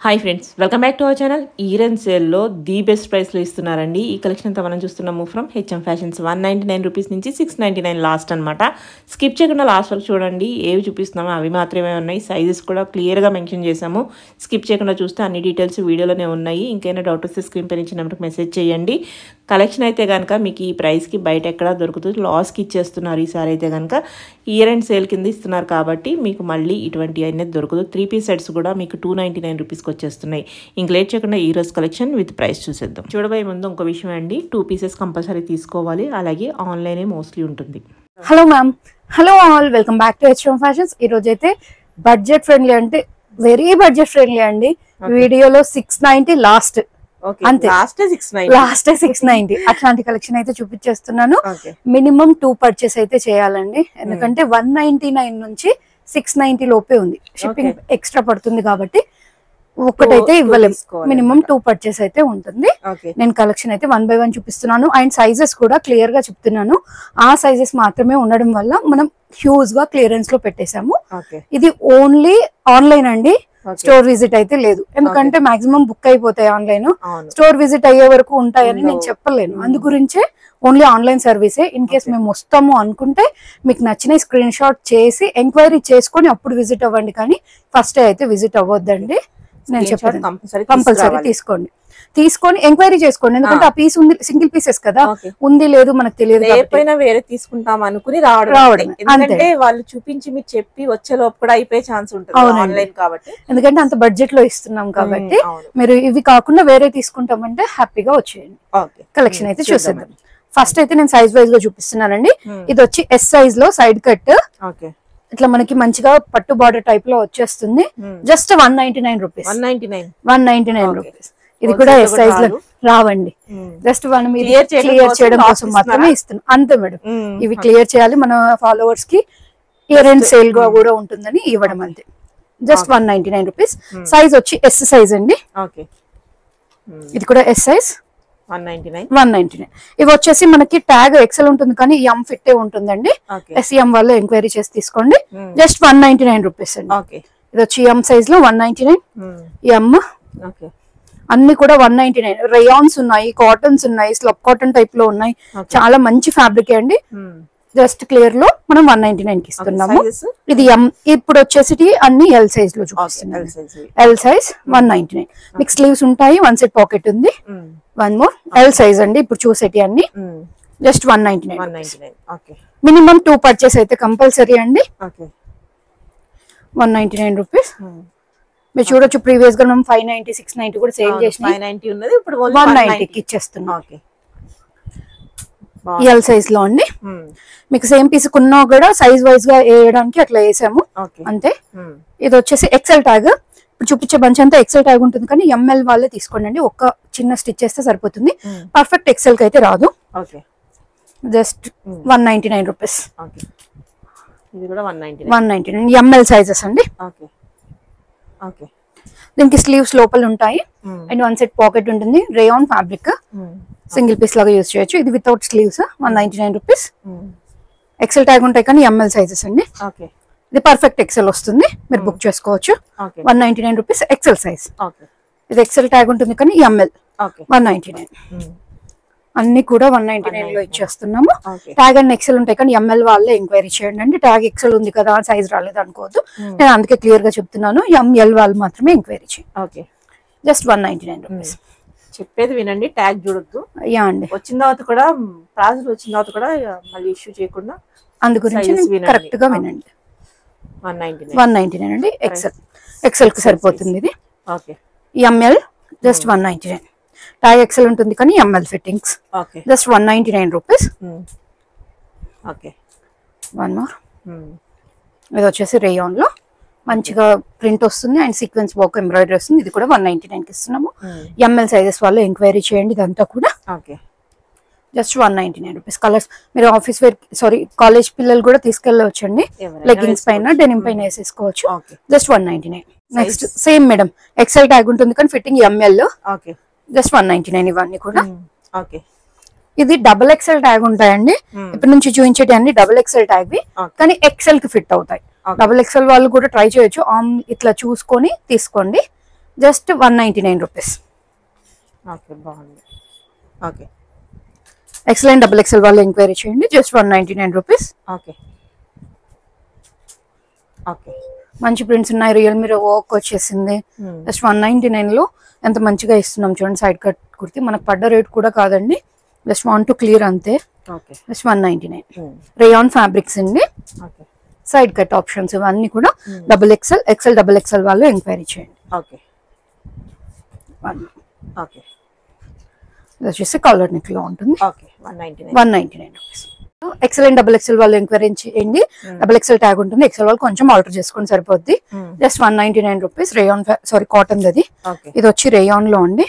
Hi friends, welcome back to our channel. Year and సేల్లో the best ప్రైస్లో ఇస్తున్నారండి. ఈ కలెక్షన్ అంతా మనం చూస్తున్నాము ఫ్రమ్ హెచ్ఎం ఫ్యాషన్స్. 199 రూపీస్ నుంచి 699 లాస్ట్ అనమాట. స్కిప్ చేయకుండా లాస్ట్ వరకు చూడండి. ఏవి చూపిస్తున్నామో అవి మాత్రమే ఉన్నాయి. సైజెస్ కూడా క్లియర్గా మెన్షన్ చేసాము. స్కిప్ చేయకుండా చూస్తే అన్ని డీటెయిల్స్ వీడియోలోనే ఉన్నాయి. ఇంకైనా డౌట్ వస్తే స్క్రీన్ పై నుంచి నెంబర్కి మెసేజ్ చేయండి. కలెక్షన్ అయితే కనుక మీకు ఈ ప్రైస్కి బయట ఎక్కడా దొరుకుతుంది, లాస్కి ఇచ్చేస్తున్నారు. ఈసారి అయితే కనుక ఇయర్ అండ్ సేల్ కింద ఇస్తున్నారు కాబట్టి మీకు మళ్ళీ ఇటువంటి అనేది దొరకదు. 3 పీస్ సెట్స్ కూడా మీకు 299 రూపీస్కి వచ్చేస్తున్నాయి. ఇంక లేట్ చేయకుండా ఈ రోజు కలెక్షన్ విత్ ప్రైస్ చూసేద్దాం. చూడబోయే ముందు ఇంకో విషయం అండి, 2 పీసెస్ కంపల్సరీ తీసుకోవాలి. అలాగే ఆన్లైనే మోస్ట్లీ ఉంటుంది. Hello ma'am, hello all, welcome back to HM fashions. ఈ రోజు అయితే బడ్జెట్ ఫ్రెండ్లీ అంటే వెరీ బడ్జెట్ ఫ్రెండ్లీ అండి. వీడియోలో 690 లాస్ట్, అంతే, లాస్ట్ 690 అట్లాంటి కలెక్షన్ అయితే చూపించేస్తున్నాను. మినిమం 2 పర్చేస్ అయితే చేయాలండి, ఎందుకంటే 199 నుంచి 690 లోపే ఉంది. షిప్పింగ్ ఎక్స్ట్రా పడుతుంది కాబట్టి ఒక్కటైతే ఇవ్వలేము. మినిమం 2 పర్చేస్ అయితే ఉంటుంది. నేను కలెక్షన్ అయితే 1 by 1 చూపిస్తున్నాను. అండ్ సైజెస్ కూడా క్లియర్ గా చెప్తున్నాను. ఆ సైజెస్ మాత్రమే ఉండడం వల్ల మనం హ్యూజ్ గా క్లియరెన్స్ లో పెట్టేశాము. ఇది ఓన్లీ ఆన్లైన్ అండి, స్టోర్ విజిట్ అయితే లేదు. ఎందుకంటే మాక్సిమం బుక్ అయిపోతాయి ఆన్లైన్. స్టోర్ విజిట్ అయ్యే వరకు ఉంటాయని నేను చెప్పలేను. అందు గురించే ఓన్లీ ఆన్లైన్ సర్వీసే. ఇన్ కేస్ మేము వస్తాము అనుకుంటే మీకు నచ్చిన స్క్రీన్ షాట్ చేసి ఎంక్వైరీ చేసుకొని అప్పుడు విజిట్ అవ్వండి, కానీ ఫస్ట్ అయితే విజిట్ అవ్వద్దండి. నేను చెప్పాను కంపల్సరీ తీసుకొని ఎంక్వైరీ చేసుకోండి. ఎందుకంటే ఆ పీస్ ఉంది, సింగిల్ పీసెస్ కదా, ఉంది లేదు మనకు తెలియదు. ఎప్పుడైనా వేరే తీసుకుంటాం అనుకుని రావడం, ఎందుకంటే వాళ్ళు చూపించి మీరు చెప్పి వచ్చే లోపు కూడా అయిపోయే ఛాన్స్ ఉంటుంది ఆన్లైన్ కాబట్టి. ఎందుకంటే అంత బడ్జెట్ లో ఇస్తున్నాం కాబట్టి మీరు ఇవి కాకుండా వేరే తీసుకుంటామంటే హ్యాపీగా వచ్చేయండి. కలెక్షన్ అయితే చూసేద్దాం. ఫస్ట్ అయితే నేను సైజ్ వైజ్ గా చూపిస్తున్నానండి. ఇది వచ్చి ఎస్ సైజ్ లో సైడ్ కట్, ఇట్లా మనకి మంచిగా పట్టు బార్డర్ టైప్ లో వచ్చేస్తుంది. Just 199 rupees. 199 రూపీస్. ఇది కూడా ఎస్ సైజ్ లో రావండి. జస్ట్ మనం క్లియర్ చేయడం కోసం మాత్రమే ఇస్తున్నాం, అంతే మేడం. ఇవి క్లియర్ చేయాలి మన ఫాలోవర్స్ కి, ఇయర్ అండ్ సేల్ గా కూడా ఉంటుందని ఇవ్వడం, అంతే. Just 199 rupees. సైజ్ వచ్చి ఎస్ సైజ్ అండి. ఇది కూడా ఎస్ సైజ్ 199. ఇవి వచ్చేసి మనకి ట్యాగ్ ఎక్సెల్ ఉంటుంది కానీ ఎం ఫిట్ ఉంటుందండి. ఎస్ఎం వాళ్ళు ఎంక్వైరీ చేసి తీసుకోండి. జస్ట్ 199 రూపీస్ అండి. ఇది వచ్చి ఎం సైజ్ లో 199. ఎం అన్ని కూడా 199. రేయాన్స్ ఉన్నాయి, కాటన్స్ ఉన్నాయి, స్లబ్ కాటన్ టైప్ లో ఉన్నాయి. చాలా మంచి ఫ్యాబ్రిక్ అండి. జస్ట్ క్లియర్ లో మనం 199 కి ఇస్తున్నాము. ఇది ఎం. ఇప్పుడు వచ్చేసి అన్ని ఎల్ సైజ్ లో చూపిస్తున్నాం. L size 199. మీకు స్లీవ్స్ ఉంటాయి, 1 సెట్ పాకెట్ ఉంది. 1 మోర్ ఎల్ సైజ్ అండి. ఇప్పుడు చూసేటి అన్ని జస్ట్ 199. మినిమం 2 పర్చేస్ అయితే కంపల్సరీ అండి. 199 రూపీస్. మీరు చూడొచ్చు, ప్రీవియస్ గా మనం 590, 690 కూడా సేల్ చేసిన 190 కి ఇచ్చేస్తున్నాం. ఎల్ సైజ్ లో అండి. మీకు సేమ్ పీస్ కున్నా కూడా సైజ్ వైజ్ గా వేయడానికి అట్లా వేసాము, అంతే. ఇది వచ్చేసి ఎక్సెల్ ట్యాగ్. ఇప్పుడు చూపించే బంచ్ అంతా ఎక్సెల్ ట్యాగ్ ఉంటుంది, కానీ ఎంఎల్ వాళ్ళే తీసుకోండి. ఒక్క చిన్న స్టిచ్ చేస్తే సరిపోతుంది. పర్ఫెక్ట్ ఎక్సెల్ కి అయితే రాదు. Just 199 rupees. 199 ఎంఎల్ సైజెస్ అండి. దీనికి స్లీవ్స్ లోపల ఉంటాయి అండ్ 1 సెట్ పాకెట్ ఉంటుంది. రేయాన్ ఫ్యాబ్రిక్, సింగిల్ పీస్ లాగా యూజ్ చేయొచ్చు. ఇది without sleeves 199 rupees. XL tag ఉంటాయి కానీ ఎంఎల్ సైజెస్ అండి. ఇది పర్ఫెక్ట్ ఎక్సెల్ వస్తుంది, మీరు బుక్ చేసుకోవచ్చు. 199 రూపీస్ ఎక్సెల్ సైజ్. ఇది ఎక్సెల్ ట్యాగ్ ఉంటుంది కానీ ఎంఎల్ 199. అన్ని కూడా 199 లో ఇచ్చేస్తున్నాము. ట్యాగ్ అండ్ ఎక్సెల్ ఉంటాయి కానీ ఎంఎల్ వాళ్ళే ఎంక్వైరీ చేయండి అండి. ట్యాగ్ ఎక్సెల్ ఉంది కదా, సైజ్ రాలేదు అనుకోవద్దు. నేను అందుకే క్లియర్ గా చెప్తున్నాను, ఎంఎల్ వాళ్ళు మాత్రమే ఎంక్వైరీ చేయండి. Just 199 rupees. చెప్పేది వినండి, ట్యాగ్ చూడొద్దు. యా అండి, వచ్చిన తర్వాత కూడా ప్రాసెస్ వచ్చిన తర్వాత కూడా మళ్ళీ ఇష్యూ చేయకుండా అందు గురించి కరెక్ట్ గా వినండి. 199 అండి. ఎక్సెల్ కి సరిపోతుంది ఇది. ML just 199. ట్యాగ్ ఎక్సెల్ ఉంటుంది కానీ ML fittings. Just 199 rupees. 1 more. ఇది వచ్చేసి రేయాన్ లో మంచిగా ప్రింట్ వస్తుంది అండ్ సీక్వెన్స్ వర్క్ ఎంబ్రాయిడరీ వస్తుంది. ఇది కూడా 199 కి ఇస్తున్నాము. ఎంఎల్ సైజెస్ వాళ్ళు ఎంక్వైరీ చేయండి. ఇదంతా కూడా జస్ట్ 199 రూపీస్. కలర్స్ మీరు ఆఫీస్ వేర్, సారీ కాలేజ్ పిల్లలు కూడా తీసుకెళ్ళవచ్చండి. లెగ్గిన్స్ పైన, డెనిమ్ పైన వేసేసుకోవచ్చు. Just 199. Next same madam, XL tag ఉంటుంది కానీ ఫిట్టింగ్ ఎంఎల్. జస్ట్ 199 ఇవన్నీ కూడా. ఇది డబుల్ ఎక్సెల్ ట్యాగ్ ఉంటాయండి. ఇప్పటి నుంచి చూపించేటి అన్ని డబుల్ ఎక్సెల్ ట్యాగ్, కానీ ఎక్సెల్ కి ఫిట్ అవుతాయి. డబుల్ ఎక్సెల్ వాళ్ళు కూడా ట్రై చేయొచ్చు. ఇట్లా చూసుకొని తీసుకోండి. Just 199 rupees. ఓకే బాగుంది. Okay XL and double XL వాళ్ళు ఎంక్వైరీ చేయండి. Just 199 rupees. ఓకే ఓకే మంచి ప్రింట్స్ ఉన్నాయి. రియల్మీ వర్క్ వచ్చేసింది. జస్ట్ 199 లో ఎంత మంచిగా ఇస్తున్నాం చూడండి. సైడ్ కట్ కుర్తి మనకు పడ్డ రేట్ కూడా కాదండి. జస్ట్ వాంట్ టు క్లియర్ అంతే. జస్ట్ 199. రేయాన్ ఫ్యాబ్రిక్స్ అండి. సైడ్ కట్ ఆప్షన్స్ ఇవన్నీ కూడా double XL, XL double XL వాళ్ళు ఎంక్వైరీ చేయండి. ఓకే ఓకే ఇది వచ్చేసి కాలర్ నెక్ లో ఉంటుంది. Okay 199 rupees. XL and double XL వాళ్ళు ఎంక్వైరీ చేయండి. డబుల్ ఎక్సెల్ ట్యాగ్ ఉంటుంది. ఎక్సెల్ వాళ్ళు కొంచెం ఆల్టర్ చేసుకుని సరిపోద్ది. Just 199 rupees. రేయాన్ కాటన్ అది. ఇది వచ్చి రేయాన్ లో అండి.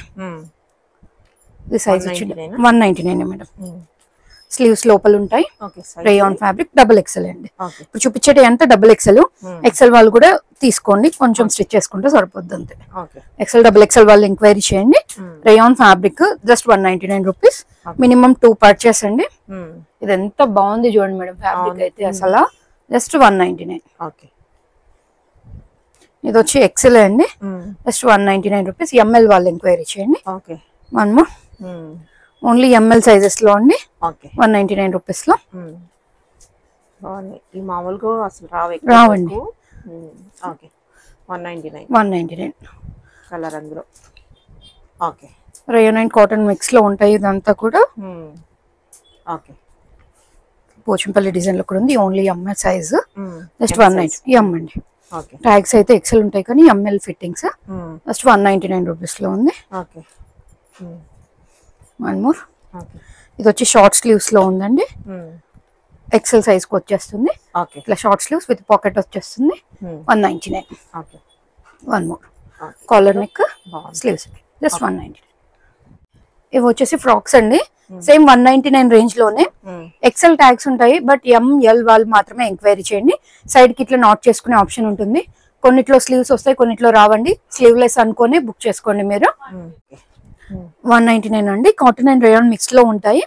ఇది సైజ్ వచ్చి 199 మేడం. స్లీవ్స్ లోపల ఉంటాయి. రేయాన్ ఫ్యాబ్రిక్ డబుల్ ఎక్సెల్ అండి. ఇప్పుడు చూపించేటి అంతా డబుల్ ఎక్సెల్. ఎక్సెల్ వాళ్ళు కూడా తీసుకోండి, కొంచెం స్టిచ్ చేసుకుంటే సరిపోద్ది అంతే. ఎక్సెల్ డబుల్ ఎక్సెల్ వాళ్ళు ఎంక్వైరీ చేయండి. Rayon fabric just 199 rupees. Minimum 2 purchase అండి. ఇది ఎంత బాగుంది చూడండి మేడం ఫ్యాబ్రిక్ అయితే అసలు. జస్ట్ 199. ఇది వచ్చి ఎక్సెల్ అండి. Just 199 rupees. ఎంఎల్ వాళ్ళు ఎంక్వైరీ చేయండి. One more only ML sizes లో అండి. 199 రూపీస్ లో రావండి. 199 కలర్ అందులో. Okay rayon and cotton mix లో ఉంటాయి. ఇదంతా కూడా ఓకే పోచంపల్లి డిజైన్ లో కూడా ఉంది. Only ML size. జస్ట్ 190 ఎం అండి. ట్యాగ్స్ అయితే ఎక్సెల్ ఉంటాయి కానీ ఎంఎల్ ఫిట్టింగ్స్. జస్ట్ 199 రూపీస్ లో ఉంది. One more. ఇది వచ్చి షార్ట్ స్లీవ్స్ లో ఉందండి. ఎక్సెల్ సైజ్ కి వచ్చేస్తుంది. ఇట్లా షార్ట్ స్లీవ్స్ విత్ పాకెట్ వచ్చేస్తుంది. 199. One more collar neck sleeves just 199. ఇవి వచ్చేసి ఫ్రాక్స్ అండి. సేమ్ 199 రేంజ్ లోనే. ఎక్సెల్ ట్యాగ్స్ ఉంటాయి బట్ ఎంఎల్ వాళ్ళు మాత్రమే ఎంక్వైరీ చేయండి. సైడ్ కి ఇట్లా నాట్ చేసుకునే ఆప్షన్ ఉంటుంది. కొన్నిట్లో స్లీవ్స్ వస్తాయి, కొన్నిట్లో రావండి. స్లీవ్లెస్ అనుకుని బుక్ చేసుకోండి మీరు. 199 అండి. కాటన్ అండ్ రేయాన్ మిక్స్ లో ఉంటాయి.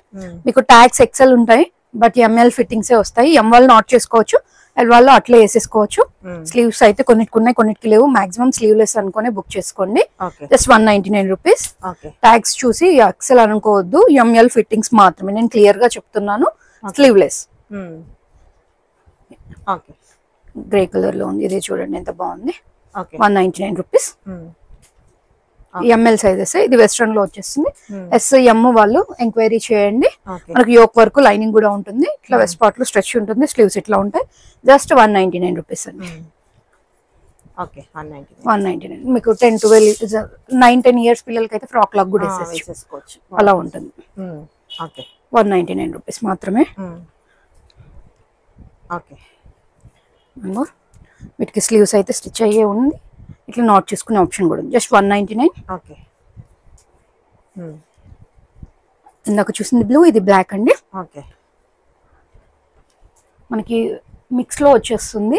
మీకు ట్యాగ్స్ ఎక్సెల్ ఉంటాయి బట్ ఎంఎల్ ఫిట్టింగ్స్ వస్తాయి. ఎం వాళ్ళు నాట్ చేసుకోవచ్చు, ఎల్ వాళ్ళు అట్లా వేసేసుకోవచ్చు. స్లీవ్స్ అయితే కొన్నిటికి ఉన్నాయి, కొన్నిటికి లేవు. మాక్సిమం స్లీవ్లెస్ అనుకుని బుక్ చేసుకోండి. Just 199 rupees. ట్యాగ్స్ చూసి ఎక్సెల్ అనుకోవద్దు, ఎంఎల్ ఫిట్టింగ్స్ మాత్రమే. నేను క్లియర్ గా చెప్తున్నాను. స్లీవ్లెస్ గ్రే కలర్ లో ఉంది. ఇది చూడండి ఎంత బాగుంది. 199 రూపీస్. ML sizes. ఇది వెస్ట్రన్ లో వచ్చేస్తుంది. ఎస్ఎం వాళ్ళు ఎంక్వైరీ చేయండి. మనకి యోక్ వర్క్ లైనింగ్ కూడా ఉంటుంది. ఇట్లా వెస్ట్ పార్ట్ లో స్ట్రెచ్ ఉంటుంది. స్లీవ్స్ ఇట్లా ఉంటాయి. జస్ట్ 199 రూపీస్ అండి. 199. మీకు 10-12 9-10 ఇయర్స్ పిల్లలకి అయితే ఫ్రాక్ లాగ్ కూడా వేసేసుకోవచ్చు. అలా ఉంటుంది. 199 రూపీస్ మాత్రమే. వీటికి స్లీవ్స్ అయితే స్టిచ్ అయ్యే ఉంది. ఇట్లా నాట్ చేసుకునే ఆప్షన్ కూడా ఉంది. జస్ట్ 199. ఇందాక చూసింది బ్లూ, ఇది బ్లాక్ అండి. మనకి మిక్స్ లో వచ్చేస్తుంది.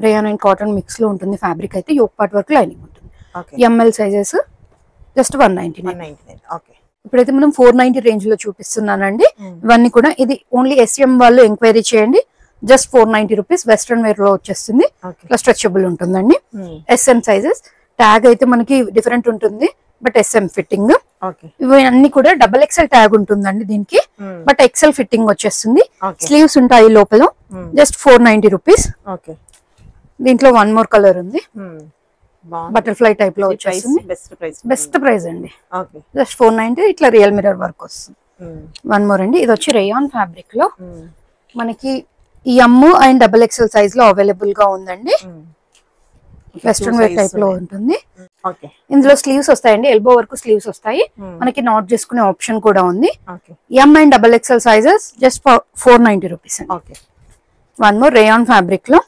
రేయాన్ అండ్ కాటన్ మిక్స్ లో ఉంటుంది. ఫ్యాబ్రిక్ అయితే యోక్ పార్ట్ వరకు లైనింగ్ ఉంటుంది. ML sizes. జస్ట్ 199. ఇప్పుడైతే మనం 490 రేంజ్ లో చూపిస్తున్నానండి. ఇవన్నీ కూడా ఇది ఓన్లీ ఎస్ఎం వాళ్ళు ఎంక్వైరీ చేయండి. Just 490 rupees. వెస్ట్రన్ వేర్ లో వచ్చేస్తుంది. ఇట్లా స్ట్రెచబుల్ ఉంటుందండి. S M sizes. ట్యాగ్ అయితే మనకి డిఫరెంట్ ఉంటుంది బట్ ఎస్ఎం ఫిట్టింగ్. ఇవన్నీ కూడా డబల్ ఎక్సెల్ ట్యాగ్ ఉంటుందండి దీనికి బట్ ఎక్సెల్ ఫిట్టింగ్ వచ్చేస్తుంది. స్లీవ్స్ ఉంటాయి లోపల. Just 490 rupees. దీంట్లో వన్ మోర్ కలర్ ఉంది. బటర్ఫ్లై టైప్ లో వచ్చేస్తుంది. బెస్ట్ ప్రైస్ అండి. జస్ట్ 490. ఇట్లా రియల్ మిర్రర్ వర్క్ వస్తుంది. వన్ మోర్ అండి. ఇది వచ్చి రేయాన్ ఫ్యాబ్రిక్ లో మనకి M and double XL size లో అవైలబుల్ గా ఉందండి. వెస్ట్రన్ వేర్ టైప్ లో ఉంటుంది. ఇందులో స్లీవ్స్ వస్తాయండి. ఎల్బో వరకు స్లీవ్స్ వస్తాయి. మనకి నాట్ చేసుకునే ఆప్షన్ కూడా ఉంది. M and double XL sizes just 490 rupees అండి. వన్ మోర్ రేయాన్ ఫ్యాబ్రిక్ లో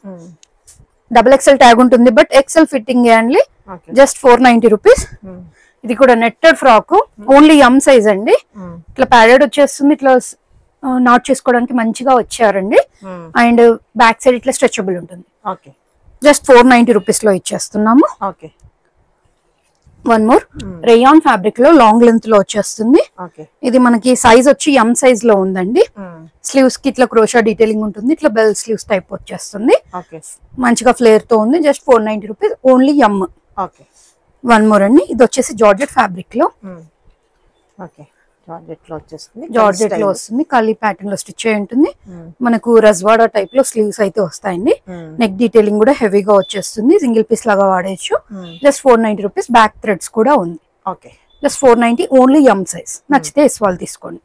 డబుల్ ఎక్సెల్ ట్యాగ్ ఉంటుంది బట్ ఎక్సెల్ ఫిట్టింగ్ అండి. Just 490 rupees. ఇది కూడా netted frock. Only M size అండి. ఇట్లా ప్యాడెడ్ వచ్చేస్తుంది. ఇట్లా నాట్ చేసుకోవడానికి మంచిగా వచ్చారండి. అండ్ బ్యాక్ సైడ్ ఇట్లా స్ట్రెచబుల్ ఉంటుంది. జస్ట్ 490 రూపీస్ లో ఇచ్చేస్తున్నాము. వన్ మోర్ రేయాన్ ఫ్యాబ్రిక్ లో లాంగ్ లెంత్ లో వచ్చేస్తుంది. ఇది మనకి సైజ్ వచ్చి ఎం సైజ్ లో ఉందండి. స్లీవ్స్ కి ఇట్లా క్రోషా డీటెయిలింగ్ ఉంటుంది. ఇట్లా బెల్ స్లీవ్స్ టైప్ వచ్చేస్తుంది. మంచిగా ఫ్లేర్ తో ఉంది. Just 490 rupees. Only M. One more అండి, ఇది వచ్చేసి జార్జెట్ ఫ్యాబ్రిక్ లో. ఓకే, జార్జెట్ లో వచ్చేస్తుంది, జార్జెట్ లో వస్తుంది, కలీ ప్యాటర్న్ లో స్టిచ్ అయి ఉంటుంది. మనకు రజ్వాడా టైప్ లో స్లీవ్స్ అయితే వస్తాయండి. నెక్ డీటెయిలింగ్ కూడా హెవీగా వచ్చేస్తుంది, సింగిల్ పీస్ లాగా వాడేయచ్చు. Just 490 rupees. బ్యాక్ థ్రెడ్స్ కూడా ఉంది. Okay, just 490 only M size. నచ్చితే ఎస్ వాళ్ళు తీసుకోండి.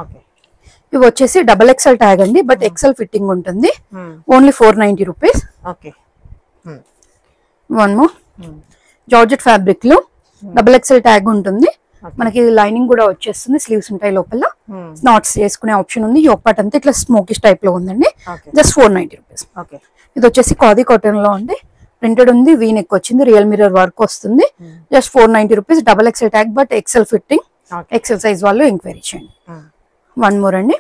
ఓకే, ఇవి వచ్చేసి డబల్ ఎక్స్ఎల్ ట్యాగ్ అండి, బట్ ఎక్స్ఎల్ ఫిట్టింగ్ ఉంటుంది. Only 490 rupees. Okay, one more georgette fabric లో డబల్ ఎక్స్ఎల్ ట్యాగ్ ఉంటుంది. మనకి లైనింగ్ కూడా వచ్చేస్తుంది, స్లీవ్స్ ఉంటాయి లోపల. నాట్స్ చేసుకునే ఆప్షన్ ఉంది. యోక్ పార్ట్ అంతా ఇట్లా స్మోకిష్ టైప్ లో ఉందండి. Just 490 rupees. ఇది వచ్చేసి ఖాదీ కాటన్ లో ఉంది, ప్రింటెడ్ ఉంది, వీ నెక్ వచ్చింది, రియల్ మిర్రర్ వర్క్ వస్తుంది. Just 490 rupees. Double XL tag but XL fitting. XL size వాళ్ళు ఎంక్వైరీ చేయండి. వన్ మోర్ అండి,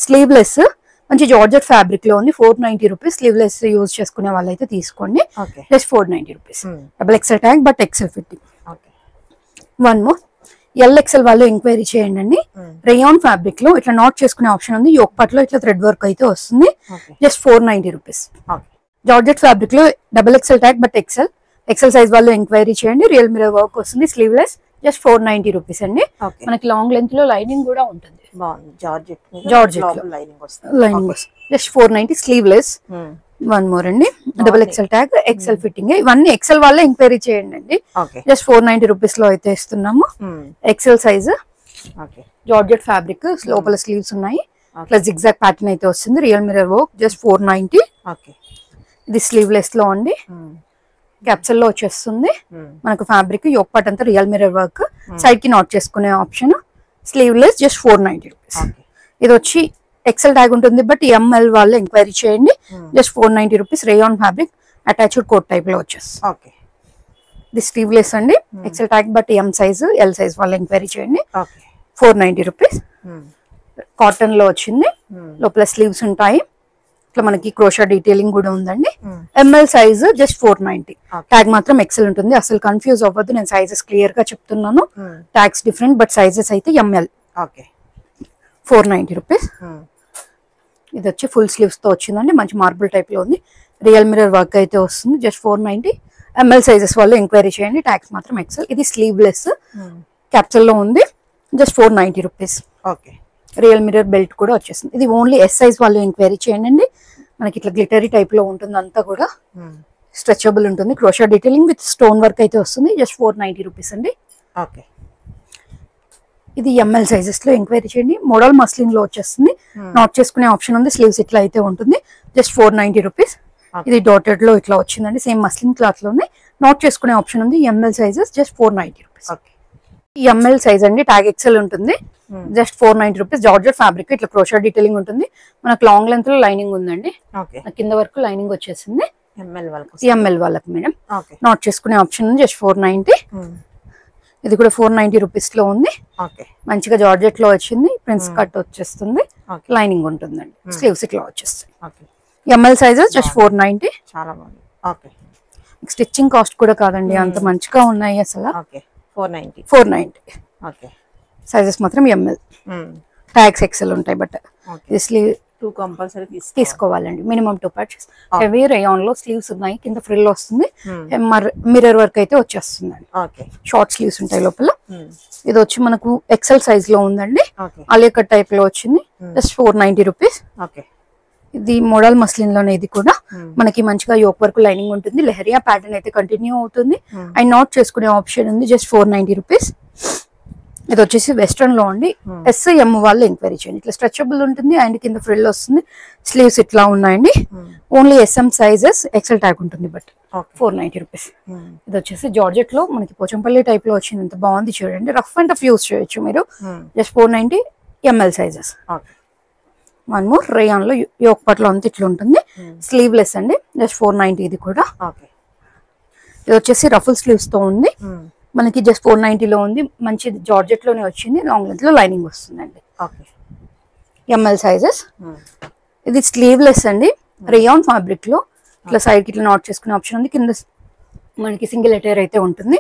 స్లీవ్లెస్ మంచి జార్జెట్ ఫ్యాబ్రిక్ లో ఉంది. 490 రూపీస్. స్లీవ్లెస్ యూజ్ చేసుకునే వాళ్ళైతే తీసుకోండి. Just 490 rupees. Double XL tag but XL fitting. One more L XL వాళ్ళు ఎంక్వైరీ చేయండి అండి. రేయాన్ ఫ్యాబ్రిక్ లో ఇట్లా నాట్ చేసుకునే ఆప్షన్ ఉంది. యోక్ పార్ట్ లో ఇట్లా థ్రెడ్ వర్క్ అయితే వస్తుంది. Just 490 rupees. జార్జెట్ ఫ్యాబ్రిక్ లో double XL tag but XL. XL size వాళ్ళు ఎంక్వైరీ చేయండి. రియల్ మిర్రర్ వర్క్ వస్తుంది, స్లీవ్లెస్. జస్ట్ 490 రూపీస్ అండి. మనకి లాంగ్ లెంత్ లో లైనింగ్ కూడా ఉంటుంది. జార్జెట్ లైనింగ్ వస్తుంది. Just 490 sleeveless. వన్ మోర్ అండి, double XL tag, XL fitting. ఇవన్నీ ఎక్స్ఎల్ వాళ్ళే ఎంక్వైరీ చేయండి అండి. జస్ట్ 490 రూపీస్ లో అయితే ఇస్తున్నాము. ఎక్స్ఎల్ సైజ్, జార్జెట్ ఫ్యాబ్రిక్, లోపల స్లీవ్స్ ఉన్నాయి. ప్లస్ జిగ్జాగ్ ప్యాటర్న్ అయితే వస్తుంది, రియల్ మిర్రర్ వర్క్. జస్ట్ 490. ఇది స్లీవ్లెస్ లో అండి, క్యాప్సల్ లో వచ్చేస్తుంది. మనకు ఫ్యాబ్రిక్ యోక్ పార్ట్ అంతా రియల్ మిర్రర్ వర్క్. సైడ్ కి నాట్ చేసుకునే ఆప్షన్. స్లీవ్లెస్. Just 490 rupees. ఇది వచ్చి ఎక్సెల్ ట్యాగ్ ఉంటుంది, బట్ ఎంఎల్ వాళ్ళు ఎంక్వైరీ చేయండి. Just 490 rupees. Rayon fabric, attached coat type లో వచ్చేస్తుంది. ఇది స్లీవ్లెస్ అండి, XL tag but M size, L size వాళ్ళు ఎంక్వైరీ చేయండి. 490 రూపీస్. కాటన్ లో వచ్చింది, లోపల స్లీవ్స్ ఉంటాయి. ఇట్లా మనకి క్రోషా డీటెయిలింగ్ కూడా ఉందండి. ML size just 490. ట్యాగ్ మాత్రం ఎక్సెల్ ఉంటుంది, అసలు కన్ఫ్యూజ్ అవ్వద్దు. నేను సైజెస్ క్లియర్ గా చెప్తున్నాను. ట్యాగ్స్ డిఫరెంట్, బట్ సైజెస్ అయితే ఎంఎల్. 490 రూపీస్. ఇది వచ్చి ఫుల్ స్లీవ్స్ తో వచ్చిందండి, మంచి మార్బుల్ టైప్ లో ఉంది. రియల్ మిర్రర్ వర్క్ అయితే వస్తుంది. జస్ట్ 490. ఎంఎల్ సైజెస్ వాళ్ళు ఎంక్వైరీ చేయండి. ట్యాగ్స్ మాత్రం ఎక్సెల్. ఇది స్లీవ్లెస్, క్యాప్సల్ లో ఉంది. Just 490 rupees. Real mirror belt కూడా వచ్చేస్తుంది. ఇది ఓన్లీ ఎస్ సైజ్ వాళ్ళు ఎంక్వైరీ చేయండి. మనకి ఇట్లా గ్లిటరీ టైప్ లో ఉంటుంది, అంతా కూడా స్ట్రెచబుల్ ఉంటుంది. Crochet detailing with stone work అయితే వస్తుంది. జస్ట్ 490 రూపీస్ అండి. ఇది ఎంఎల్ సైజెస్ లో ఎంక్వైరీ చేయండి. మోడల్ మస్లిన్ లో వచ్చేస్తుంది, నాట్ చేసుకునే ఆప్షన్ ఉంది. స్లీవ్స్ ఇట్లా అయితే ఉంటుంది. Just 490 rupees. ఇది డాటెడ్ లో ఇట్లా వచ్చిందండి, సేమ్ మస్లిన్ క్లాత్ లోనే. నాట్ చేసుకునే ఆప్షన్ ఉంది. ML sizes. Just 490 rupees. ML size అండి, ట్యాగ్ ఎక్సెల్ ఉంటుంది. Just 490 rupees. జార్జెట్ ఫ్యాబ్రిక్, ఇట్లా క్రోషా డీటెయిలింగ్ ఉంటుంది. మనకు లాంగ్ లెంత్ లో లైనింగ్ ఉందండి, కింద వరకు లైనింగ్ వచ్చేసింది. ఎంఎల్ వాళ్ళకి మేడం. నాట్ చేసుకునే ఆప్షన్ ఉంది. జస్ట్ 490. ఇది కూడా 490 రూపీస్ లో ఉంది. మంచిగా జార్జెట్ లో వచ్చింది, ప్రిన్స్ కట్ వచ్చేస్తుంది, లైనింగ్ ఉంటుందండి. స్లీవ్స్ ఇట్లా వచ్చేస్తాయి. ML sizes. Just 490. Stitching cost కూడా కాదండి, అంత మంచిగా ఉన్నాయి అసలు. 490. సైజెస్ మాత్రం ఎంఎల్. ట్యాగ్స్ ఎక్సెల్ ఉంటాయి, బట్ స్లీవ్ 2 కంపల్సరీ తీసుకోవాలండి. Minimum 2 purchase. హెవీ రేయాన్ లో స్లీవ్స్ ఉన్నాయి, కింద ఫ్రిల్ వస్తుంది. మిర్రర్ వర్క్ అయితే వచ్చేస్తుంది. షార్ట్ స్లీవ్స్ ఉంటాయి లోపల. ఇది వచ్చి మనకు ఎక్సెల్ సైజ్ లో ఉందండి, అలియా కట్ టైప్ లో వచ్చింది. Just 490 rupees. ఇది మోడల్ మస్లిన్ లోనే. ఇది కూడా మనకి మంచిగా యోక్ వర్క్ లైనింగ్ ఉంటుంది. లెహరియా ప్యాటర్న్ అయితే కంటిన్యూ అవుతుంది. అండ్ నాట్ చేసుకునే ఆప్షన్ ఉంది. Just 490 rupees. ఇది వచ్చేసి వెస్ట్రన్ లో అండి, ఎస్ఎం వాళ్ళు ఎంక్వైరీ చేయండి. ఇట్లా స్ట్రెచబుల్ ఉంటుంది అండ్ కింద ఫ్రిల్ వస్తుంది. స్లీవ్స్ ఇట్లా ఉన్నాయండి. Only SM sizes, XL tag ఉంటుంది, బట్ 490 రూపీస్. ఇది వచ్చేసి జార్జెట్ లో మనకి పోచంపల్లి టైప్ లో వచ్చింది. ఎంత బాగుంది చూడండి, రఫ్ అండ్ టఫ్ యూస్ చేయొచ్చు మీరు. Just 490. ML sizes. One more rayon లో యోక్ పార్ట్ లో అంతా ఇట్లా ఉంటుంది. స్లీవ్లెస్ అండి. జస్ట్ 490. ఇది కూడా. ఇది వచ్చేసి రఫుల్ స్లీవ్స్ తో ఉంది. మనకి జస్ట్ 490 లో ఉంది. మంచి జార్జెట్ లోనే వచ్చింది. లాంగ్ లెంత్ లో లైనింగ్ వస్తుందండి. ML sizes. ఇది స్లీవ్లెస్ అండి, రేయాన్ ఫ్యాబ్రిక్ లో. ఇట్లా సైడ్ కి ఇట్లా నాట్ చేసుకునే ఆప్షన్ ఉంది. కింద మనకి సింగిల్ అటైర్ అయితే ఉంటుంది.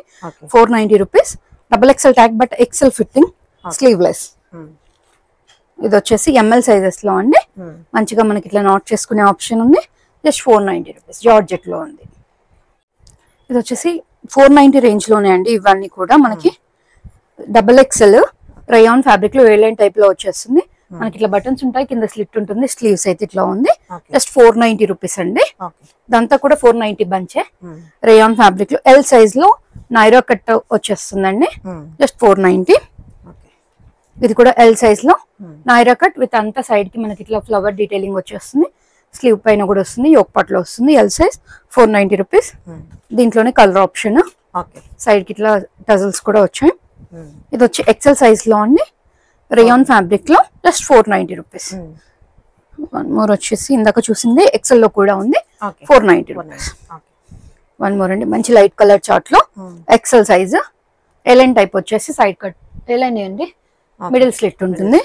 490 rupees. Double XL tag but XL fitting. Sleeveless. ఇది వచ్చేసి ఎంఎల్ సైజెస్ లో అండి. మంచిగా మనకి ఇట్లా నాట్ చేసుకునే ఆప్షన్ ఉంది. Just 490 rupees. జార్జెట్ లో ఉంది. ఇది వచ్చేసి 490 రేంజ్ లోనే అండి ఇవన్నీ కూడా మనకి. డబుల్ ఎక్సెల్ రేయాన్ ఫ్యాబ్రిక్ లో ఎయిర్లైన్ టైప్ లో వచ్చేస్తుంది. మనకి ఇట్లా బటన్స్ ఉంటాయి, కింద స్లిట్ ఉంటుంది, స్లీవ్స్ అయితే ఇట్లా ఉంది. జస్ట్ 490 రూపీస్ అండి. ఇదంతా కూడా 490 బంచే. రేయాన్ ఫ్యాబ్రిక్ లో ఎల్ సైజ్ లో నైరా కట్ వచ్చేస్తుందండి. జస్ట్ 490. ఇది కూడా ఎల్ సైజ్ లో నైరా కట్ విత్ అంతా సైడ్ కి మనకి ఇట్లా ఫ్లవర్ డీటెయిలింగ్ వచ్చేస్తుంది. స్లీవ్ పైన కూడా వస్తుంది, యోక్ పట్లో వస్తుంది. L size 490 rupees. దీంట్లోనే కలర్ ఆప్షన్, సైడ్ కి ఇట్లా టజల్స్ కూడా వచ్చాయి. ఇది వచ్చి ఎక్సెల్ సైజ్ లో అండి, రేయాన్ ఫ్యాబ్రిక్ లో జస్ట్ 490 రూపీస్. వన్ మోర్ వచ్చేసి ఇందాక చూసింది ఎక్సెల్ లో కూడా ఉంది, 490 రూపీస్. వన్ మోర్ అండి, మంచి లైట్ కలర్ చార్ట్ లో ఎక్సెల్ సైజ్ ఎలైన్ టైప్ వచ్చేసి సైడ్ కట్ ఎలైన్ అండి, మిడిల్ స్లిట్ ఉంటుంది.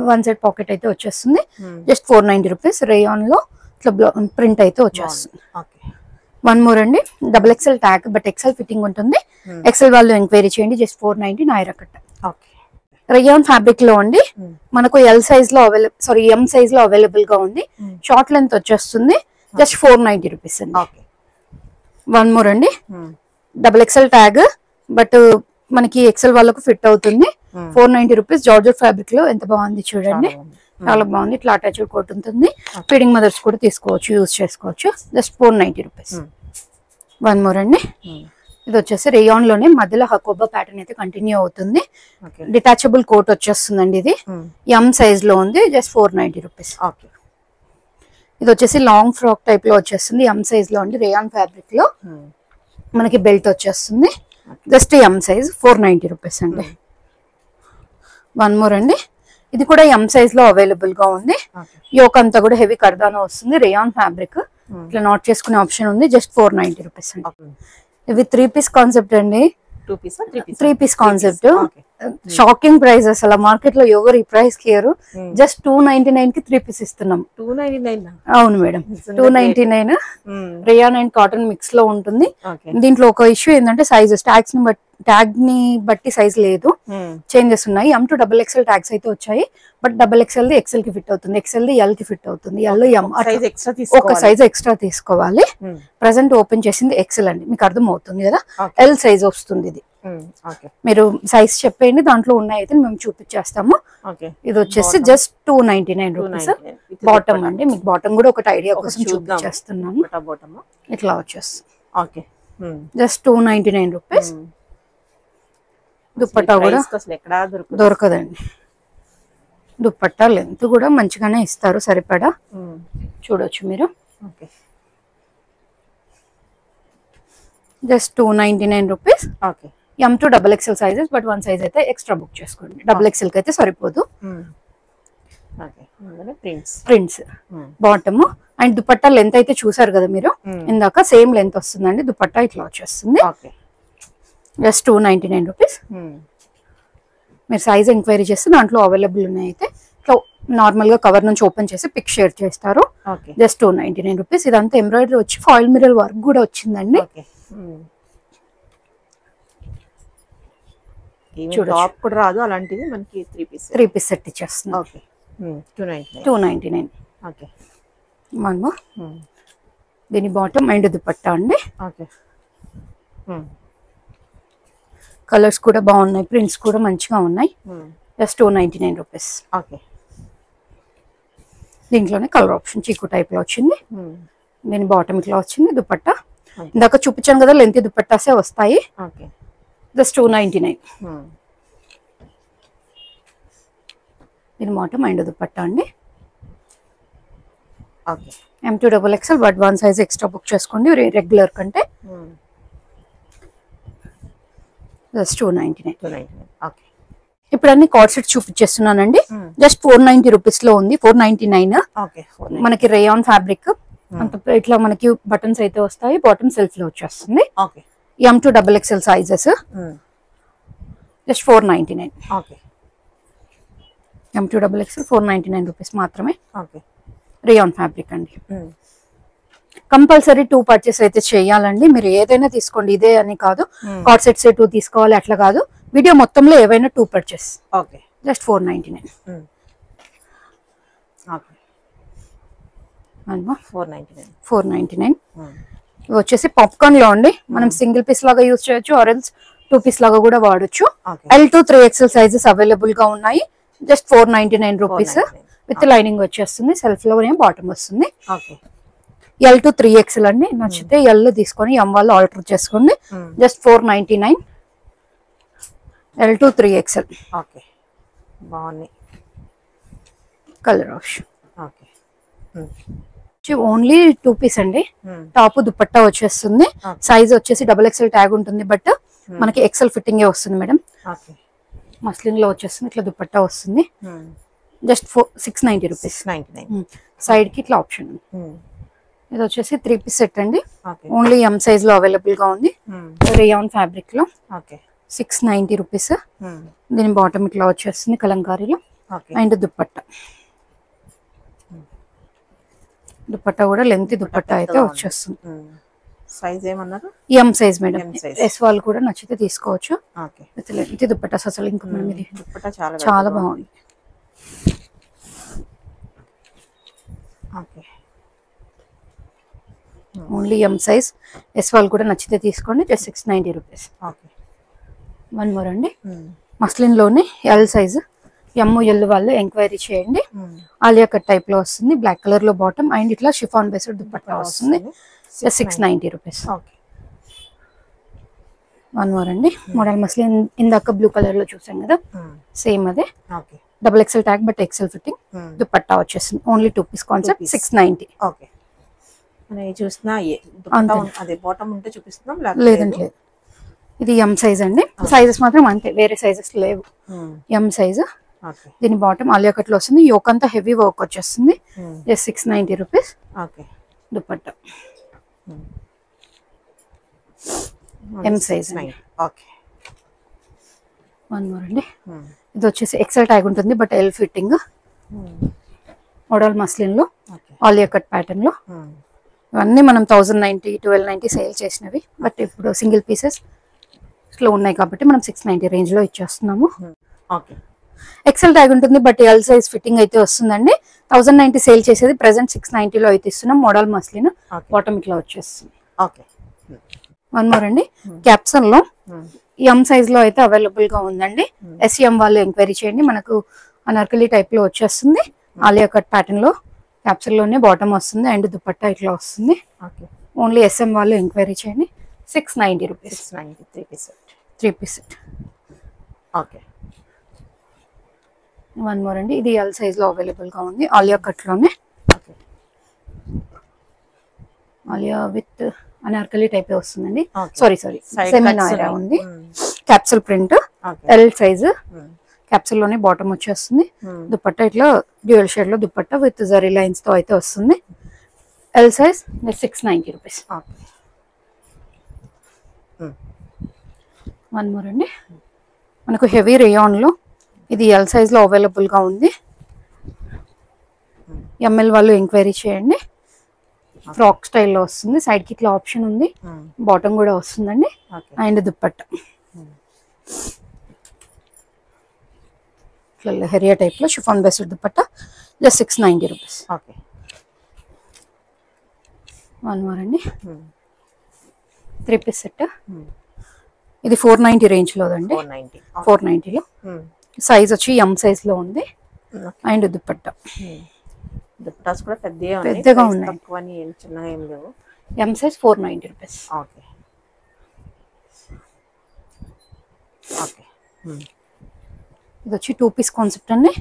వన్ సైడ్ పాకెట్ అయితే వచ్చేస్తుంది. Just 490 rupees. రేయాన్ లో ఇట్లా ప్రింట్ అయితే వచ్చేస్తుంది. వన్ మోర్ అండి, double XL tag but XL fitting ఉంటుంది. ఎక్సెల్ వాళ్ళు ఎంక్వైరీ చేయండి. Just 490 Naira cut. Rayon fabric లో అండి మనకు ఎల్ సైజ్ లో ఎం సైజ్ లో అవైలబుల్ గా ఉంది. షార్ట్ లెంత్ వచ్చేస్తుంది. జస్ట్ 490 రూపీస్ అండి. వన్ మోర్ అండి, డబుల్ ఎక్సెల్ ట్యాగ్ బట్ మనకి ఎక్సెల్ వాళ్ళకు ఫిట్ అవుతుంది. 490 రూపీస్. జార్జెట్ ఫ్యాబ్రిక్ లో ఎంత బాగుంది చూడండి, చాలా బాగుంది. ఇట్లా అటాచ్డ్ కోట్ ఉంటుంది. ఫీడింగ్ మదర్స్ కూడా తీసుకోవచ్చు, యూజ్ చేసుకోవచ్చు. Just 490 rupees. వన్ మోర్ అండి, ఇది వచ్చేసి రేయాన్ లోనే మధ్యలో హకోబా ప్యాటర్న్ అయితే కంటిన్యూ అవుతుంది. డిటాచబుల్ కోట్ వచ్చేస్తుందండి. ఇది ఎం సైజ్ లో ఉంది. Just 490 rupees. ఇది వచ్చేసి లాంగ్ ఫ్రాక్ టైప్ లో వచ్చేస్తుంది. ఎం సైజ్ లో అండి, రేయాన్ ఫ్యాబ్రిక్ లో మనకి బెల్ట్ వచ్చేస్తుంది. జస్ట్ ఎం సైజ్ 490 రూపీస్ అండి. వన్ మోర్ అండి, ఇది కూడా ఎం సైజ్ లో అవైలబుల్ గా ఉంది. యోక్ అంతా కూడా హెవీ కర్దానా వస్తుంది. రేయాన్ ఫ్యాబ్రిక్ ఇట్లా నాట్ చేసుకునే ఆప్షన్ ఉంది. జస్ట్ 490 రూపీస్ అండి. ఇవి 3 పీస్ కాన్సెప్ట్ అండి. 3 పీస్ కాన్సెప్ట్. షాకింగ్ ప్రైస్ అసలు మార్కెట్ లో ఎవరు ఈ ప్రైస్ కి ఇయ్యరు. జస్ట్ 299 కి 3 పీస్ ఇస్తున్నాం. 299? అవును madam, 299. Rayon and cotton mix లో ఉంటుంది. దీంట్లో ఒక ఇష్యూ ఏంటంటే సైజెస్ ట్యాగ్ ని బట్టి సైజ్ లేదు, చేంజెస్ ఉన్నాయి. M to double XL tags అయితే వచ్చాయి. బట్ డబుల్ ఎక్సెల్ ది ఎక్సెల్ కి ఫిట్ అవుతుంది, ఎక్సెల్ ది ఎల్ కి ఫిట్ అవుతుంది. ఎల్ ఎం ఒక సైజ్ ఎక్స్ట్రా తీసుకోవాలి. ప్రెసెంట్ ఓపెన్ చేసింది ఎక్సెల్ అండి, మీకు అర్థం అవుతుంది కదా. ఎల్ సైజ్ వస్తుంది ఇది. మీరు సైజ్ చెప్పండి, దాంట్లో ఉన్నాయి అయితే మేము చూపించేస్తాము. ఇది వచ్చేసి జస్ట్ 299 రూపీస్. బాటమ్ అండి, మీకు బాటమ్ కూడా ఒకటి ఐడియా కోసం చూపించేస్తున్నాము. ఇట్లా వచ్చేస్తుంది. Just 299 rupees. దుప్పట్టా కూడా దొరకదండి. దుప్పట్టా లెంత్ కూడా మంచిగానే ఇస్తారు, సరిపడా చూడొచ్చు మీరు. Just 299 rupees. M to double XL sizes, but one size అయితే ఎక్స్ట్రా బుక్ చేసుకోండి. డబుల్ ఎక్సెల్ కి అయితే సరిపోదు. Prints bottom and dupatta length అయితే చూసారు కదా మీరు ఇందాక, సేమ్ లెంత్ వస్తుందండి. దుపట్టా ఇట్లా వచ్చేస్తుంది. Just 299 rupees. మీరు సైజ్ ఎంక్వైరీ చేస్తే దాంట్లో అవైలబుల్ ఉన్నాయి. అయితే ఇట్లా నార్మల్ గా కవర్ నుంచి ఓపెన్ చేసి పిక్ షేర్ చేస్తారు. Just 299 rupees. ఇదంతా ఎంబ్రాయిడరీ వచ్చి ఫాయిల్ మిర్రర్ వర్క్ కూడా వచ్చిందండి. టాప్ కూడా రాదు అలాంటిది, మనకి 3 పీస్ సెట్ ఇచ్చేస్తుంది. 299. మనము దీని బాటమ్ అండ్ దుపట్టా అండి. కలర్స్ కూడా బాగున్నాయి, ప్రింట్స్ కూడా మంచిగా ఉన్నాయి. Just 299 rupees. దీంట్లోనే కలర్ ఆప్షన్ చీకు టైప్ లో వచ్చింది. దీని బాటమ్ ఇట్లా వచ్చింది. దుపట్టా ఇందాక చూపించాను కదా, లెంత్ దుపట్టాసే వస్తాయి. జస్ట్ 299. దీని బాటమ్ అండ్ దుపట్టా అండి. M to double XL, but one size extra book చేసుకోండి రెగ్యులర్ కంటే. జస్ట్ 299. ఇప్పుడు అన్ని కార్డ్ సెట్ చూపించేస్తున్నానండి. జస్ట్ 490 రూపీస్ లో ఉంది. 499. మనకి రేయాన్ ఫ్యాబ్రిక్ అంత ఇట్లా మనకి బటన్స్ అయితే వస్తాయి. బాటమ్ సెల్ఫ్ లో వచ్చేస్తుంది. M to double XL sizes. Just 499. M to double XL 499 rupees మాత్రమే. రేయాన్ ఫ్యాబ్రిక్ అండి. కంపల్సరీ 2 పర్చేస్ అయితే చేయాలండి. మీరు ఏదైనా తీసుకోండి, ఇదే అని కాదు. కార్డ్ సెట్స్ 2 తీసుకోవాలి అట్లా కాదు. వీడియో మొత్తంలో ఏవైనా 2 పర్చేస్. జస్ట్ 499. 499. ఇవి వచ్చేసి పాప్కార్న్ లో అండి. మనం సింగిల్ పీస్ లాగా యూజ్ చేయొచ్చు, ఆరెంజ్ 2 పీస్ లాగా కూడా వాడొచ్చు. L to 3XL sizes available గా ఉన్నాయి. జస్ట్ 499 రూపీస్ విత్ లైనింగ్ వచ్చేస్తుంది. సెల్ఫ్ లో బాటమ్ వస్తుంది. L to 3XL అండి. నచ్చితే L తీసుకొని M వాళ్ళు ఆర్డర్ చేసుకోండి. Just 499. L to 3XL. Okay, బాగుంది కలర్ ఆప్షన్. ఓన్లీ 2 పీస్ అండి. టాప్ దుపట్టా వచ్చేస్తుంది. సైజ్ వచ్చేసి XXL ట్యాగ్ ఉంటుంది, బట్ మనకి XL ఫిట్టింగ్ వస్తుంది మేడం. మస్లిన్ లో వచ్చేస్తుంది. ఇట్లా దుపట్టా వస్తుంది. Just 690 rupees. సైడ్ కి ఇట్లా ఆప్షన్. ఇది వచ్చేసి 3 పీస్ సెట్ అండి. ఓన్లీ M సైజ్ లో అవైలబుల్ గా ఉంది. రేయాన్ ఫ్యాబ్రిక్ లో 690 రూపీస్. దీని బాటమ్ ఇట్లా వచ్చేస్తుంది కలంకారీలో. అండ్ దుపట్టా కూడా లెంత్ దుపట్టా అయితే వచ్చేస్తుంది. సైజ్ ఏమన్నారు? M size madam. S వాళ్ళు కూడా నచ్చితే తీసుకోవచ్చు. With length dupatta. అసలు ఇంకా మనం ఇది దుపట్టా చాలా బాగుంది. Only M size. S వాళ్ళు కూడా నచ్చితే తీసుకోండి. జస్ట్ 690 రూపీస్. వన్ మోర్ అండి. మస్లిన్ లోనే L సైజ్. M L వాళ్ళు ఎంక్వైరీ చేయండి. ఆలియా కట్ టైప్ లో వస్తుంది. బ్లాక్ కలర్ లో బాటమ్ అండ్ ఇట్లా షిఫాన్ బేస్డ్ దుపట్టా వస్తుంది. 690 రూపీస్. వన్ మోర్ అండి. మోడల్ మస్లిన్ ఇందాక బ్లూ కలర్ లో చూసాం కదా, సేమ్ అదే. XXL tag but XL fitting. Dupatta వచ్చేస్తుంది. Only 2 piece concept. 690. చూసినా బాటమ్ ఉంటే చూపిస్తున్నాం, లేదంటే లేదు. ఇది M సైజ్ అండి. సైజెస్ మాత్రం అంతే, వేరే సైజెస్ లేవు. M size. దీని బాటమ్ ఆలియా కట్ లో వస్తుంది. యోక్ అంతా హెవీ వర్క్ వచ్చేస్తుంది. Just 690 rupees. Dupatta M size. One more అండి. ఇది వచ్చేసి XL ట్యాగ్ ఉంటుంది but L fitting. Model muslin లో ఆలియా కట్ ప్యాటర్న్ లో. ఇవన్నీ మనం 1090, 1290 సేల్ చేసినవి, బట్ ఇప్పుడు సింగిల్ పీసెస్ లో ఉన్నాయి కాబట్టి మనం 690 రేంజ్ లో ఇచ్చేస్తున్నాము. XL ట్యాగ్ ఉంటుంది బట్ L సైజ్ ఫిట్టింగ్ అయితే వస్తుందండి. 1090 సేల్ చేసేది ప్రెసెంట్ 690 లో అయితే ఇస్తున్నాం. మోడల్ మస్లిన్ బాటమ్ ఇట్లా వచ్చేస్తుంది. వన్ మోర్ అండి. క్యాప్సన్ లో M సైజ్ లో అయితే అవైలబుల్ గా ఉందండి. SM వాళ్ళు ఎంక్వైరీ చేయండి. మనకు అనార్కలి టైప్ లో వచ్చేస్తుంది. ఆలియా కట్ ప్యాటర్న్ లో క్యాప్సూల్ లోనే బాటమ్ వస్తుంది అండ్ దుపట్టా ఇట్లా వస్తుంది. ఓన్లీ SM వాళ్ళు ఎంక్వైరీ చేయండి. 690 rupees. 3 piece set. One more అండి. ఇది L సైజ్ లో అవైలబుల్ గా ఉంది. ఆలియా కట్ లోనే. ఆలియా విత్ అనార్కలి టైప్ వస్తుందండి. సారీ సెమినారా ఉంది. Capsule print. L size. Capsule లోనే బాటమ్ వచ్చేస్తుంది. దుపట్టా ఇట్లా డ్యూయల్ షేడ్ లో దుపట్టా విత్ జరీ లైన్స్ తో అయితే వస్తుంది. L size 690 rupees. One more అండి. మనకు హెవీ రేయాన్ లో ఇది L సైజ్ లో అవైలబుల్ గా ఉంది. ML వాళ్ళు ఎంక్వైరీ చేయండి. ఫ్రాక్ స్టైల్లో వస్తుంది. సైడ్ కి ఇట్లా ఆప్షన్ ఉంది. బాటమ్ కూడా వస్తుందండి. అండ్ దుపట్టా హెరియా టైప్ లో chiffon based dupatta. Just 690 rupees. One more అండి. 3 పీస్ సెట్. ఇది 490 రేంజ్ లో అండి. 490 లో. సైజ్ వచ్చి M సైజ్ లో ఉంది. అండ్ దుపట్టా కూడా పెద్దగా ఉన్నాయి. M size 490 rupees. ఇది వచ్చి 2 పీస్ కాన్సెప్ట్ అండి.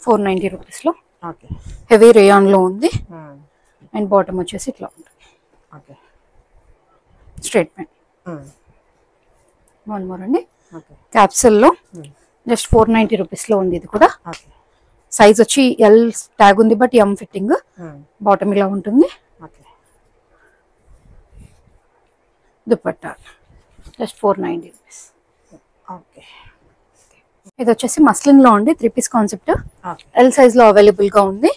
490 రూపీస్ లో. హెవీ రేయాన్ లో ఉంది. అండ్ బాటమ్ వచ్చేసి ఇట్లా ఉంటుంది. Straight pant. వన్ మోర్ అండి. క్యాప్సూల్ లో జస్ట్ 490 రూపీస్ లో ఉంది. ఇది కూడా సైజ్ వచ్చి L ట్యాగ్ ఉంది బట్ M ఫిట్టింగ్. బాటమ్ ఇలా ఉంటుంది. Dupatta just 490 rupees. ఇది వచ్చేసి మస్లిన్ లో ఉంది. 3 పీస్ కాన్సెప్ట్. L సైజ్ లో అవైలబుల్ గా ఉంది.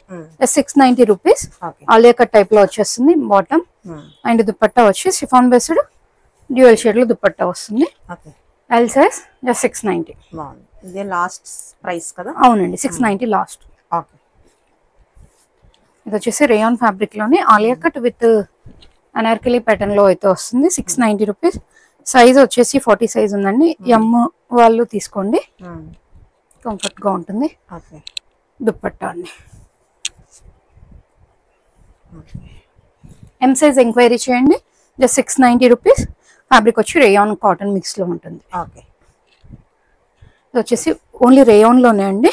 690 రూపీస్. ఆలియా కట్ టైప్ లో వచ్చేస్తుంది బాటమ్. అండ్ దుపట్టా వచ్చి షిఫాన్ బేస్డ్ డ్యూయల్ షేడ్ లో దుపట్టా వస్తుంది. L size just 690. ఇదే లాస్ట్ ప్రైస్ కదా? అవునండి, 690 లాస్ట్. ఇది వచ్చేసి రేయాన్ ఫ్యాబ్రిక్ లోనే Alia cut with Anarkali pattern లో అయితే వస్తుంది 690 రూపీస్. సైజ్ వచ్చేసి 40 సైజ్ ఉందండి. ఎమ్ వాళ్ళు తీసుకోండి, కంఫర్ట్ గా ఉంటుంది. దుప్పట్టా అండి. ఎం సైజ్ ఎంక్వైరీ చేయండి. Just 690 rupees. ఫ్యాబ్రిక్ వచ్చి రేయాన్ కాటన్ మిక్స్ లో ఉంటుంది. ఇది వచ్చేసి ఓన్లీ రేయాన్ లోనే అండి.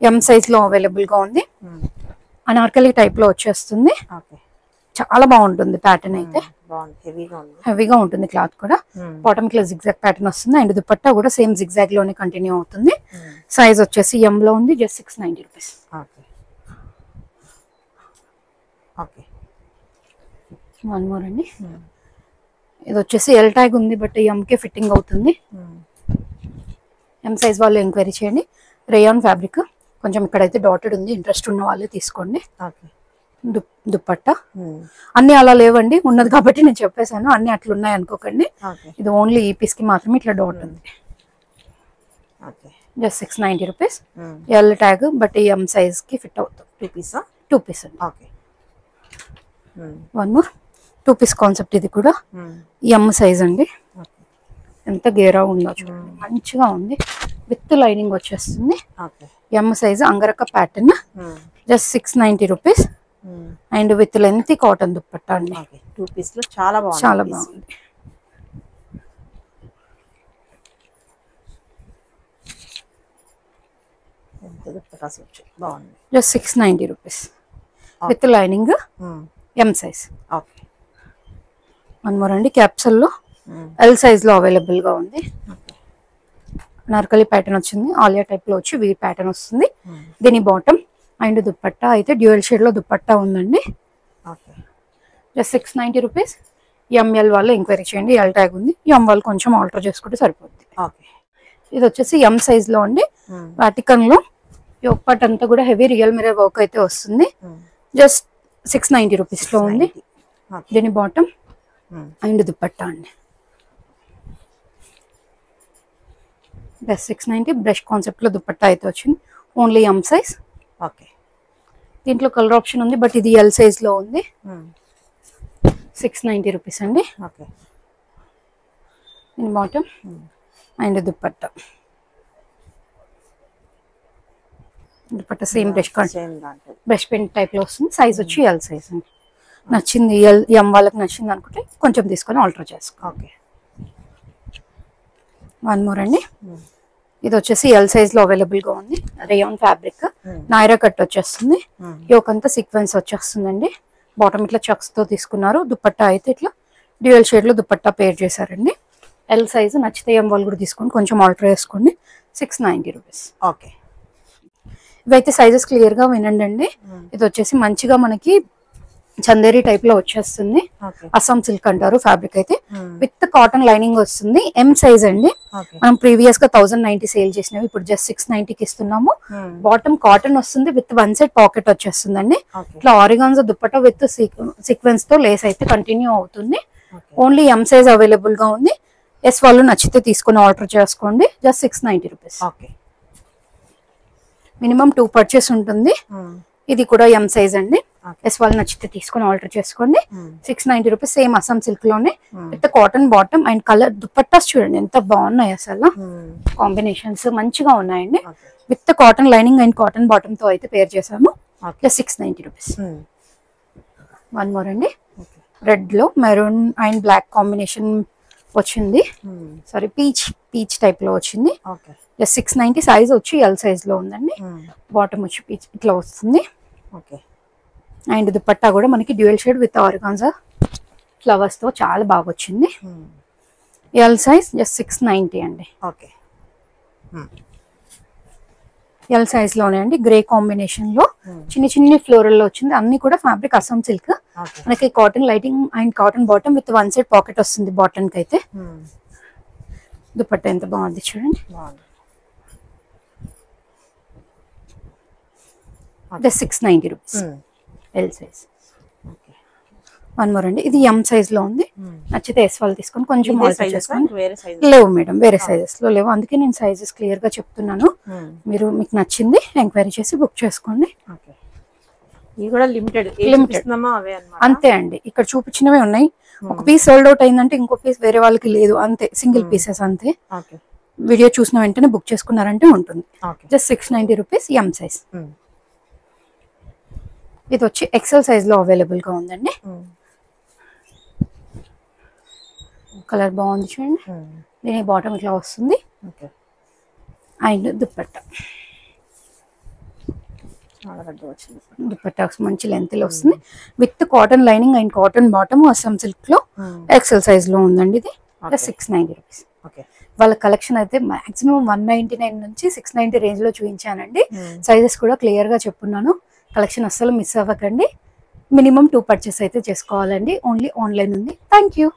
ఎం సైజ్ లో అవైలబుల్ గా ఉంది. అనార్కలి టైప్ లో వచ్చేస్తుంది. చాలా బాగుంటుంది ప్యాటర్న్ అయితే, హెవీగా ఉంటుంది. క్లాత్ కూడా బాటమ్ కి జిగ్జాగ్ ప్యాటర్న్ వస్తుంది. అండ్ దుపట్టా కూడా సేమ్ జిగ్జాగ్ లోనే కంటిన్యూ అవుతుంది. సైజ్ వచ్చేసి ఎం లో ఉంది. Just 690 rupees. వన్ మోర్ అండి. ఇది వచ్చేసి ఎల్ ట్యాగ్ ఉంది, బట్ ఎం కే ఫిట్టింగ్ అవుతుంది. ఎం సైజ్ వాళ్ళు ఎంక్వైరీ చేయండి. రేయాన్ ఫ్యాబ్రిక్, కొంచెం ఇక్కడైతే డాటెడ్ ఉంది. ఇంట్రెస్ట్ ఉన్న వాళ్ళే తీసుకోండి. దుప్పట్టా అన్ని అలా లేవండి, ఉన్నది కాబట్టి నేను చెప్పేశాను. అన్ని అట్లా ఉన్నాయి అనుకోకండి. ఇది ఓన్లీ ఈ పీస్ కి మాత్రమే ఇట్లా డాట్ ఉంది. Just 690 rupees. L tag, but ఈ ఎం సైజ్ కి ఫిట్ అవుతుంది. 2 పీస్ అండి. One more 2 piece concept. ఇది కూడా ఎం సైజ్ అండి. ఎంత గేరా ఉందో చూడండి, మంచిగా ఉంది. విత్ లైనింగ్ వచ్చేస్తుంది. M size angrakha pattern. Just 690 rupees. And with length cotton dupatta అండి. 2 పీస్ లో చాలా బాగుంది. Just 690 rupees with lining. M size. One more అండి. క్యాప్సల్ లో ఎల్ సైజ్ లో అవైలబుల్ గా ఉంది. నార్కలి ప్యాటర్న్ వచ్చింది. ఆలియా టైప్ లో వచ్చి వీ ప్యాటర్న్ వస్తుంది. దీని బాటమ్ అండ్ దుప్పట్టా అయితే డ్యూయల్ షేడ్ లో దుప్పట్టా ఉందండి. Just 690 rupees. ఎంఎల్ వాళ్ళు ఎంక్వైరీ చేయండి. ఎల్ ట్యాగ్ ఉంది. ఎం వాళ్ళు కొంచెం ఆల్టర్ చేసుకుంటే సరిపోద్ది. ఇది వచ్చేసి ఎం సైజ్ లో అండి. వాటికన్ లో యోక్ పార్ట్ అంతా కూడా హెవీ రియల్ మిర్రర్ వర్క్ అయితే వస్తుంది. జస్ట్ 690 రూపీస్ లో ఉంది. దీని బాటమ్ అండ్ దుప్పట్టా అండి. జస్ట్ 690. బ్రష్ కాన్సెప్ట్ లో దుప్పట్టా అయితే వచ్చింది. Only M size. దీంట్లో కలర్ ఆప్షన్ ఉంది, బట్ ఇది ఎల్ సైజ్ లో ఉంది. 690 రూపీస్ అండి. దీని bottom and dupatta. Dupatta same brush paint type లో వస్తుంది. సైజ్ వచ్చి ఎల్ సైజ్ అండి. నచ్చింది ఎం వాళ్ళకి నచ్చింది అనుకుంటే కొంచెం తీసుకొని ఆల్టర్ చేసుకో. వన్ మోర్ అండి. ఇది వచ్చేసి ఎల్ సైజ్ లో అవైలబుల్ గా ఉంది. రేయాన్ ఫ్యాబ్రిక్, నాయరా కట్ వచ్చేస్తుంది. యోక్ అంతా సీక్వెన్స్ వచ్చేస్తుందండి. బాటమ్ ఇట్లా చెక్స్ తో తీసుకున్నారు. దుప్పట్టా అయితే ఇట్లా డ్యూయల్ షేడ్ లో దుప్పట్టా పేర్ చేశారండి. ఎల్ సైజ్ నచ్చితే ఎం వాళ్ళు కూడా తీసుకోండి, కొంచెం ఆల్టర్ చేసుకోండి. 690 రూపీస్. ఇవైతే సైజెస్ క్లియర్ గా వినండి అండి. ఇది వచ్చేసి మంచిగా మనకి చందేరి టైప్ లో వచ్చేస్తుంది. అస్సాం సిల్క్ అంటారు ఫ్యాబ్రిక్ అయితే. విత్ కాటన్ లైనింగ్ వస్తుంది. ఎం సైజ్ అండి. మనం ప్రీవియస్ గా 1090 సేల్ చేసినవి ఇప్పుడు జస్ట్ 690కి ఇస్తున్నాము. బాటమ్ కాటన్ వస్తుంది. విత్ వన్ సైడ్ పాకెట్ వచ్చేస్తుందండి. ఇట్లా ఆరిగాన్జా దుప్పట్టా విత్ సీక్వెన్స్ తో లేస్ అయితే కంటిన్యూ అవుతుంది. ఓన్లీ ఎం సైజ్ అవైలబుల్ గా ఉంది. ఎస్ వాళ్ళు నచ్చితే తీసుకుని ఆర్డర్ చేసుకోండి. Just 690 rupees. మినిమం 2 పర్చేస్ ఉంటుంది. ఇది కూడా ఎం సైజ్ అండి. ఎస్ వాళ్ళు నచ్చితే తీసుకొని ఆర్డర్ చేసుకోండి. 690 రూపీస్. సేమ్ అస్సాం సిల్క్ లోనే with cotton bottom and colour dupattas చూడండి ఎంత బాగున్నాయి. అసలు కాంబినేషన్స్ మంచిగా ఉన్నాయండి. With cotton lining and cotton bottom తో అయితే పేర్ చేసాము. 690 రూపీస్. వన్ మోర్ అండి. రెడ్ లో మెరూన్ అండ్ బ్లాక్ కాంబినేషన్ వచ్చింది. సారీ పీచ్ టైప్ లో వచ్చింది. 690. సైజ్ వచ్చి ఎల్ సైజ్ లో ఉందండి. బాటమ్ వచ్చి పీచ్ ఇట్లా వస్తుంది. అండ్ దుపట్టా కూడా మనకి dual shade with organza flowers తో చాలా బాగా వచ్చింది. ఎల్ సైజ్ జస్ట్ 690 అండి. ఎల్ సైజ్ లోనే అండి. గ్రే కాంబినేషన్ లో చిన్ని ఫ్లోరల్ లో వచ్చింది. అన్ని కూడా ఫ్యాబ్రిక్ అస్సాం సిల్క్. మనకి cotton lighting and cotton bottom with one side pocket వస్తుంది బాటమ్ కి అయితే. దుపట్టా ఎంత బాగుంది చూడండి. Just 690 rupees. L size. One more అండి. ఇది ఎం సైజ్ లో ఉంది. నచ్చితే ఎస్ వాళ్ళు తీసుకొని కొంచెం ఆల్టర్ చేసుకోండి. లేవు మేడం, వేరే సైజెస్ లో లేవు. అందుకే నేను సైజెస్ క్లియర్ గా చెప్తున్నాను. మీరు మీకు నచ్చింది ఎంక్వైరీ చేసి బుక్ చేసుకోండి. ఇది కూడా లిమిటెడ్ అవే అన్నమాట. అంతే అండి, ఇక్కడ చూపించినవే ఉన్నాయి. ఒక పీస్ సోల్డ్ అవుట్ అయిందంటే ఇంకో పీస్ వేరే వాళ్ళకి లేదు, అంతే సింగిల్ పీసెస్ అంతే. వీడియో చూసిన వెంటనే బుక్ చేసుకున్నారంటే ఉంటుంది. Just 690 rupees M size. ఇది వచ్చి ఎక్సెల్ సైజ్ లో అవైలబుల్ గా ఉందండి. కలర్ బాగుంది చూడండి. దీని బాటమ్ ఇట్లా వస్తుంది. అండ్ దుప్పట్టా మంచి లెంత్ లో వస్తుంది with cotton lining and cotton bottom Assam silk లో ఎక్సెల్ సైజ్ లో ఉందండి. ఇది 690 రూపీస్. వాళ్ళ కలెక్షన్ అయితే మాక్సిమం 199 నుంచి 690 రేంజ్ లో చూపించానండి. సైజెస్ కూడా క్లియర్ గా చెప్పున్నాను. కలెక్షన్ అస్సలు మిస్ అవ్వకండి. మినిమం 2 పర్చేస్ అయితే చేసుకోవాలండి. ఓన్లీ ఆన్లైన్ ఉంది. Thank you.